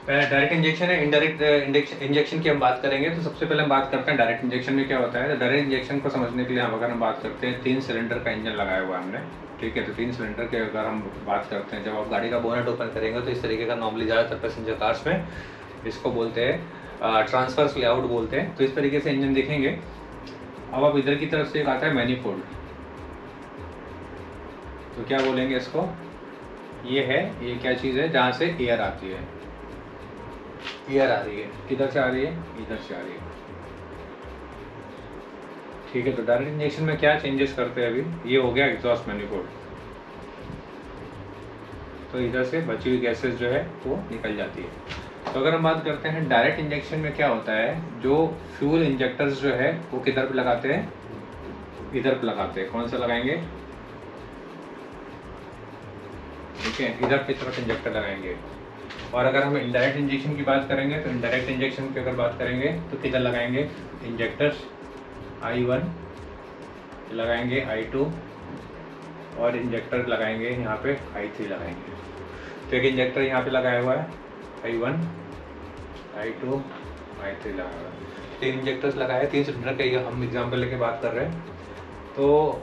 पहले direct injection है, indirect injection की हम बात करेंगे। तो सबसे पहले हम बात करते हैं डायरेक्ट इंजेक्शन में क्या होता है। तो डायरेक्ट इंजेक्शन को समझने के लिए अगर हम बात करते हैं, 3 सिलेंडर का इंजन लगाया हुआ है हमने, ठीक है। तो 3 सिलेंडर के अगर हम बात करते हैं, जब आप गाड़ी का बोनट ओपन करेंगे तो इस तरीके का नॉर्मली ज़्यादातर पैसेंजर कार्स में इसको बोलते हैं ट्रांसफर्स लेआउट बोलते हैं। तो इस तरीके से इंजन दिखेंगे। अब आप इधर की तरफ से एक आता है मैनीफोल्ड, तो क्या बोलेंगे इसको, ये है, ये क्या चीज़ है जहाँ से एयर आती है, एयर आ रही है, किधर से आ रही है, इधर से आ रही है, ठीक है। तो डायरेक्ट इंजेक्शन में क्या चेंजेस करते हैं, अभी ये हो गया एग्जॉस्ट मैनिफोल्ड, तो इधर से बची हुई गैसेस जो है वो निकल जाती है। तो अगर हम बात करते हैं डायरेक्ट इंजेक्शन में क्या होता है, जो फ्यूल इंजेक्टर्स जो है वो किधर पे लगाते हैं, इधर पे लगाते हैं। कौन सा लगाएंगे, ठीक है, इधर की तरफ इंजेक्टर लगाएंगे। और अगर हम इनडायरेक्ट इंजेक्शन की बात करेंगे, तो इनडायरेक्ट इंजेक्शन की अगर बात करेंगे तो किधर लगाएंगे, इंजेक्टर्स I1 लगाएंगे, I2 और इंजेक्टर लगाएंगे यहाँ पे I3 लगाएंगे। तो एक इंजेक्टर यहाँ पे लगाया हुआ है, I1 I2 I3 लगाया हुआ है, 3 इंजेक्टर्स लगाए, 3 सिलेंडर का ये हम एग्जाम्पल लेके बात कर रहे हैं। तो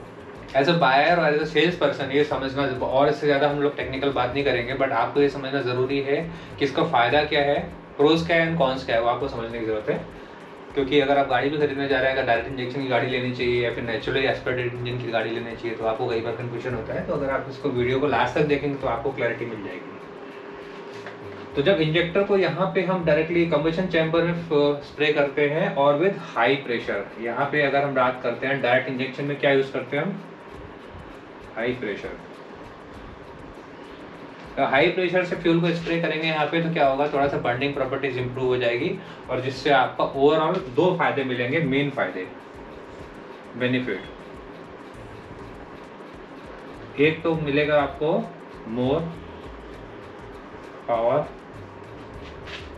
एज अ बायर और एज अ सेल्स पर्सन ये समझना, और इससे ज़्यादा हम लोग टेक्निकल बात नहीं करेंगे, बट आपको ये समझना ज़रूरी है कि इसका फ़ायदा क्या है, प्रोज क्या है एंड कॉन्स क्या है, वो आपको समझने की ज़रूरत है। क्योंकि अगर आप गाड़ी भी खरीदने जा रहे हैं, अगर डायरेक्ट इंजेक्शन की गाड़ी लेनी चाहिए या फिर नेचुरली एस्पिरेटेड इंजन की गाड़ी लेनी चाहिए, तो आपको कई बार कन्फ्यूजन होता है। तो अगर आप इसको वीडियो को लास्ट तक देखेंगे तो आपको क्लैरिटी मिल जाएगी। तो जब इंजेक्टर को यहाँ पे हम डायरेक्टली कंबशन चैम्बर में स्प्रे करते हैं और विद हाई प्रेशर, यहाँ पे अगर हम बात करते हैं डायरेक्ट इंजेक्शन में क्या यूज़ करते हैं हम, हाई प्रेशर। तो हाई प्रेशर से फ्यूल को स्प्रे करेंगे यहाँ पे, तो क्या होगा, थोड़ा सा बर्निंग प्रॉपर्टीज इंप्रूव हो जाएगी, और जिससे आपका ओवरऑल 2 फायदे मिलेंगे, मेन फायदे, बेनिफिट। एक तो मिलेगा आपको मोर पावर,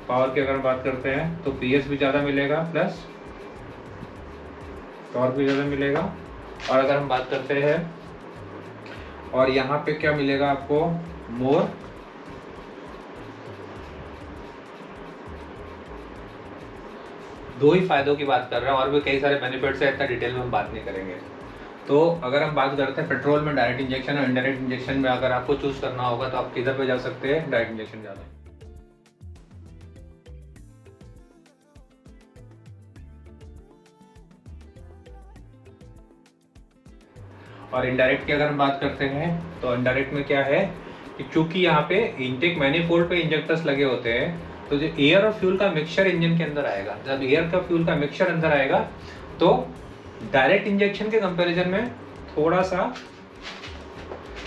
पावर की अगर बात करते हैं तो PS भी ज़्यादा मिलेगा, प्लस टॉर्क भी ज़्यादा मिलेगा। और अगर हम बात करते हैं, और यहाँ पे क्या मिलेगा आपको, मोर दो ही फायदों की बात कर रहे हैं, और भी कई सारे बेनिफिट्स है, इतना डिटेल में हम बात नहीं करेंगे। तो अगर हम बात करते हैं पेट्रोल में डायरेक्ट इंजेक्शन और इनडायरेक्ट इंजेक्शन में, अगर आपको चूज करना होगा तो आप किधर पे जा सकते हैं, डायरेक्ट इंजेक्शन ज़्यादा। और इनडायरेक्ट की अगर हम बात करते हैं, तो इनडायरेक्ट में क्या है कि चूंकि यहाँ पे इनटेक मैनिफोल्ड पे इंजेक्टर्स लगे होते हैं, तो जो एयर और फ्यूल का मिक्सचर इंजन के अंदर आएगा, जब एयर का फ्यूल का मिक्सचर अंदर आएगा, तो डायरेक्ट इंजेक्शन के कंपैरिजन में थोड़ा सा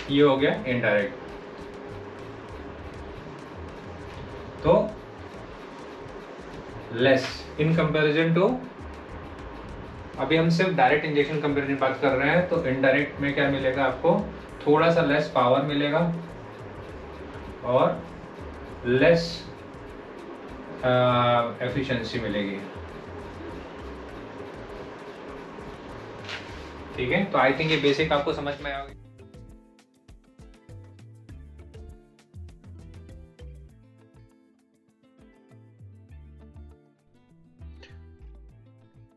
ये हो गया इनडायरेक्ट। तो लेस इन कंपैरिजन टू, अभी हम सिर्फ डायरेक्ट इंजेक्शन कंपैरिजन बात कर रहे हैं, तो इनडायरेक्ट में क्या मिलेगा आपको, थोड़ा सा लेस पावर मिलेगा और लेस एफिशिएंसी मिलेगी, ठीक है। तो आई थिंक ये बेसिक आपको समझ में आ गई।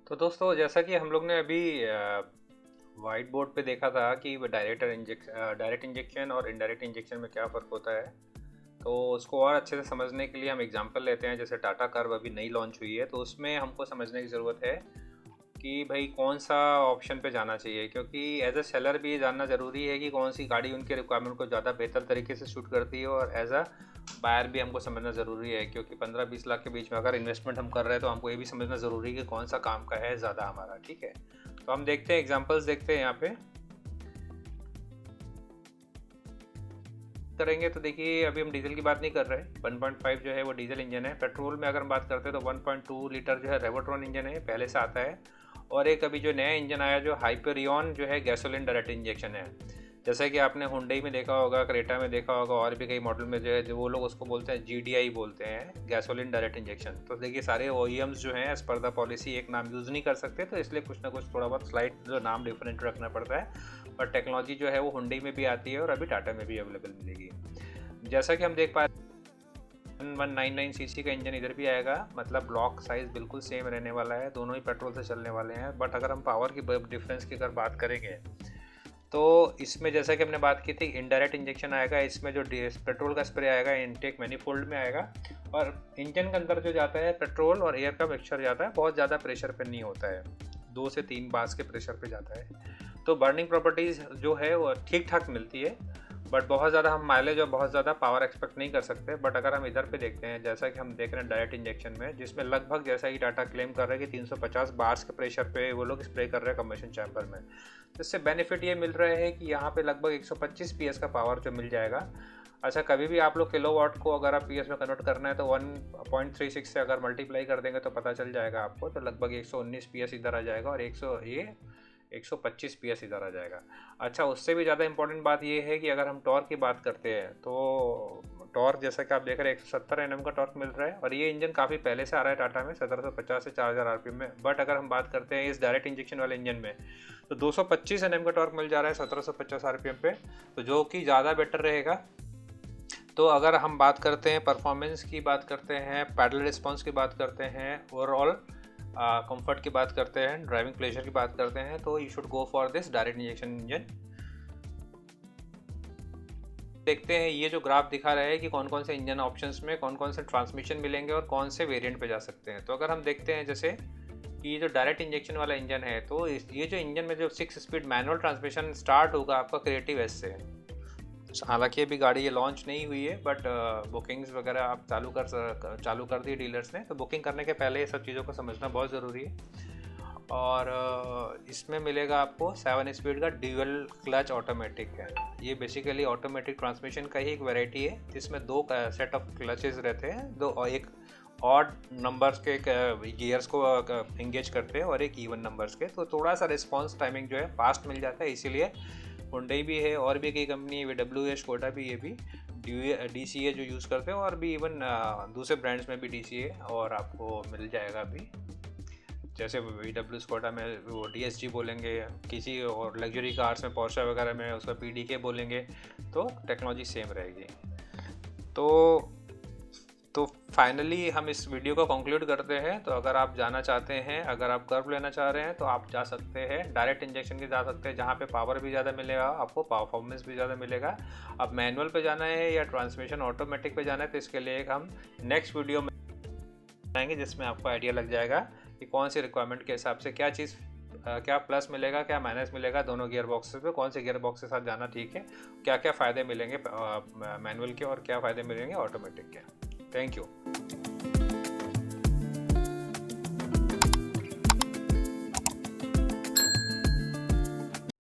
तो दोस्तों, जैसा कि हम लोग ने अभी वाइट बोर्ड पे देखा था कि डायरेक्ट इंजेक्शन और इनडायरेक्ट इंजेक्शन में क्या फ़र्क होता है, तो उसको और अच्छे से समझने के लिए हम एग्जांपल लेते हैं। जैसे टाटा कर्व अभी नई लॉन्च हुई है, तो उसमें हमको समझने की ज़रूरत है कि भाई कौन सा ऑप्शन पे जाना चाहिए, क्योंकि एज अ सेलर भी ये जानना ज़रूरी है कि कौन सी गाड़ी उनके रिक्वायरमेंट को ज़्यादा बेहतर तरीके से शूट करती है, और एज अ बायर भी हमको समझना ज़रूरी है, क्योंकि 15-20 लाख के बीच में अगर इन्वेस्टमेंट हम कर रहे हैं तो हमको ये भी समझना ज़रूरी है कि कौन सा काम का है ज़्यादा हमारा, ठीक है। तो हम देखते हैं, एग्जाम्पल्स देखते हैं यहाँ पे करेंगे। तो देखिए, अभी हम डीजल की बात नहीं कर रहे, 1.5 जो है वो डीजल इंजन है। पेट्रोल में अगर हम बात करते हैं तो 1.2 लीटर जो है रेवोट्रॉन इंजन है, पहले से आता है। और एक अभी जो नया इंजन आया जो हाइपरियन जो है गैसोलिन डायरेक्ट इंजेक्शन है। जैसा कि आपने हुंडई में देखा होगा, क्रेटा में देखा होगा, और भी कई मॉडल में जो है, जो वो लोग उसको बोलते हैं GDI बोलते हैं, गैसोलिन डायरेक्ट इंजेक्शन। तो देखिए, सारे OEMs जो हैं एज पर द पॉलिसी एक नाम यूज़ नहीं कर सकते, तो इसलिए कुछ ना कुछ थोड़ा बहुत स्लाइट जो नाम डिफरेंट रखना पड़ता है। पर टेक्नोलॉजी जो है वो हुंडई में भी आती है और अभी टाटा में भी अवेलेबल मिलेगी। जैसा कि हम देख पा 1199 सीसी का इंजन इधर भी आएगा, मतलब ब्लॉक साइज़ बिल्कुल सेम रहने वाला है, दोनों ही पेट्रोल से चलने वाले हैं। बट अगर हम पावर की डिफरेंस की अगर बात करेंगे तो इसमें जैसा कि हमने बात की थी इनडायरेक्ट इंजेक्शन आएगा, इसमें जो पेट्रोल का स्प्रे आएगा इनटेक मैनिफोल्ड में आएगा, और इंजन के अंदर जो जाता है पेट्रोल और एयर का मिक्सचर जाता है, बहुत ज़्यादा प्रेशर पे नहीं होता है, 2 से 3 बार्स के प्रेशर पे जाता है। तो बर्निंग प्रॉपर्टीज़ जो है वो ठीक ठाक मिलती है, बट बहुत ज़्यादा हम माइलेज और बहुत ज़्यादा पावर एक्सपेक्ट नहीं कर सकते। बट अगर हम इधर पे देखते हैं, जैसा कि हम देख रहे हैं डायरेक्ट इंजेक्शन में, जिसमें लगभग जैसा ही टाटा क्लेम कर रहे हैं कि 350 बार्स के प्रेशर पे वो लोग स्प्रे कर रहे हैं कंबशन चैम्बर में, तो इससे बेनिफिट ये मिल रहा है कि यहाँ पे लगभग 125 PS का पावर जो मिल जाएगा। अच्छा, कभी भी आप लोग किलोवाट को अगर आप PS में कन्वर्ट करना है तो 1.36 से अगर मल्टीप्लाई कर देंगे तो पता चल जाएगा आपको, तो लगभग 119 PS इधर आ जाएगा और 125 PS इधर आ जाएगा। अच्छा, उससे भी ज़्यादा इंपॉर्टेंट बात ये है कि अगर हम टॉर्क की बात करते हैं तो टॉर्क जैसा कि आप देख रहे हैं 170 Nm का टॉर्क मिल रहा है, और ये इंजन काफ़ी पहले से आ रहा है टाटा में 1750 से 4000 RPM में। बट अगर हम बात करते हैं इस डायरेक्ट इंजेक्शन वाले इंजन में तो 225 Nm का टॉर्क मिल जा रहा है 1750 RPM पे, तो जो कि ज़्यादा बेटर रहेगा। तो अगर हम बात करते हैं परफॉर्मेंस की, बात करते हैं पैडल रिस्पॉन्स की, बात करते हैं ओवरऑल कंफर्ट की, बात करते हैं ड्राइविंग प्लेजर की, बात करते हैं, तो you should go for this direct injection engine. देखते हैं ये जो ग्राफ दिखा रहा है कि कौन कौन से इंजन ऑप्शंस में कौन कौन से ट्रांसमिशन मिलेंगे और कौन से वेरिएंट पे जा सकते हैं। तो अगर हम देखते हैं जैसे कि ये जो डायरेक्ट इंजेक्शन वाला इंजन है, तो ये जो इंजन में जो 6 स्पीड मैनुअल ट्रांसमिशन स्टार्ट होगा आपका क्रिएटिव एस से। हालांकि अभी गाड़ी ये लॉन्च नहीं हुई है, बट बुकिंग्स वगैरह आप चालू कर दी डीलर्स ने, तो बुकिंग करने के पहले ये सब चीज़ों को समझना बहुत ज़रूरी है। और इसमें मिलेगा आपको 7 स्पीड का ड्यूअल क्लच ऑटोमेटिक है। ये बेसिकली ऑटोमेटिक ट्रांसमिशन का ही एक वैरायटी है, जिसमें 2 सेट ऑफ क्लचेस रहते हैं, दो और एक ऑड नंबर्स के गियर्स को एंगेज करते हैं और एक इवन नंबर्स के, तो थोड़ा सा रिस्पॉन्स टाइमिंग जो है फास्ट मिल जाता है। इसीलिए हुंडई भी है और भी कई कंपनी, VW है, स्कोडा भी, ये भी DCA जो यूज़ करते हैं, और भी इवन दूसरे ब्रांड्स में भी DCA और आपको मिल जाएगा अभी। जैसे VW स्कोडा में वो DSG बोलेंगे, किसी और लग्जरी कार्स में पोर्शे वगैरह में उसका PDK बोलेंगे, तो टेक्नोलॉजी सेम रहेगी। तो फाइनली हम इस वीडियो को कंक्लूड करते हैं। तो अगर आप जाना चाहते हैं, अगर आप कर्व लेना चाह रहे हैं, तो आप जा सकते हैं डायरेक्ट इंजेक्शन के, जा सकते हैं जहाँ पे पावर भी ज़्यादा मिलेगा, आपको परफॉर्मेंस भी ज़्यादा मिलेगा। अब मैनुअल पे जाना है या ट्रांसमिशन ऑटोमेटिक पे जाना है, तो इसके लिए एक हम नेक्स्ट वीडियो में आएंगे, जिसमें आपको आइडिया लग जाएगा कि कौन सी रिक्वायरमेंट के हिसाब से क्या चीज़, क्या प्लस मिलेगा, क्या माइनस मिलेगा दोनों गियर बॉक्सेस पे, कौन से गियर बॉक्स के साथ जाना ठीक है, क्या क्या फ़ायदे मिलेंगे मैनुअल के और क्या फ़ायदे मिलेंगे ऑटोमेटिक के। Thank you.